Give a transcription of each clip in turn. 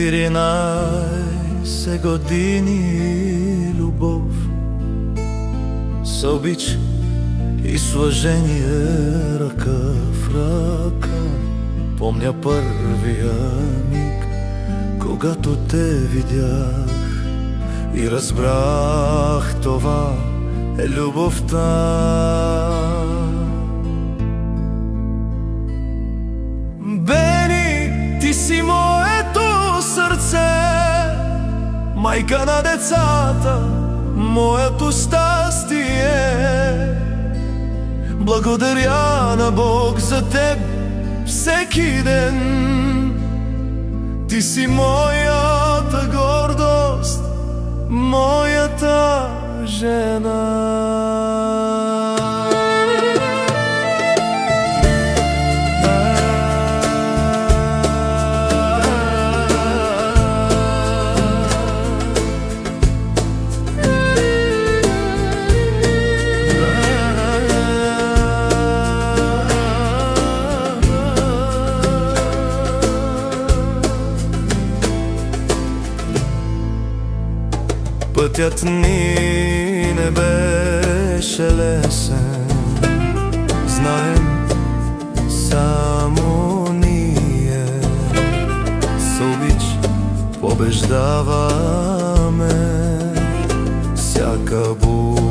14 години любов с обич и с уважение, ръка в ръка. Помня първия миг, когато те видях и разбрах, това е любовта. Бени, ти си моето сърце, майка на децата, моето щастие. Благодаря на Бог за теб всеки ден. Ти си моята гордост, моята жена. Пътят ни не беше лесен, знаем само ние. С обич побеждаваме всяка буря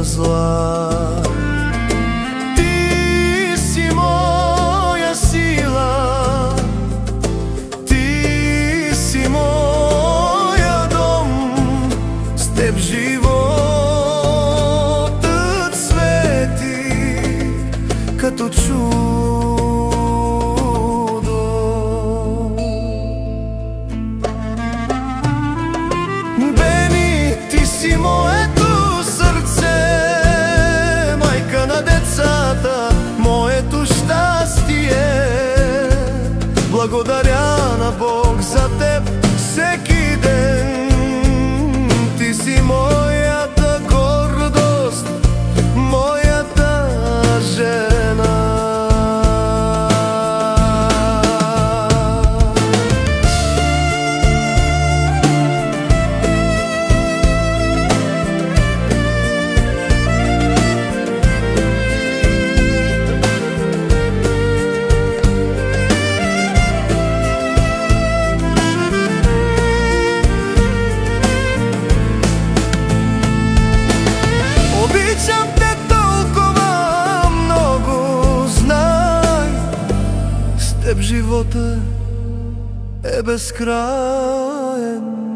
зла. Ти си моя сила, ти си теб животът свети като чудо. Бени, ти си моето сърце, майка на децата, моето щастие. Благодаря на Бог за теб всеки ден. Ти си моята гордост, моята жена. Обичам те толкова много, знай, с теб живота е безкраен.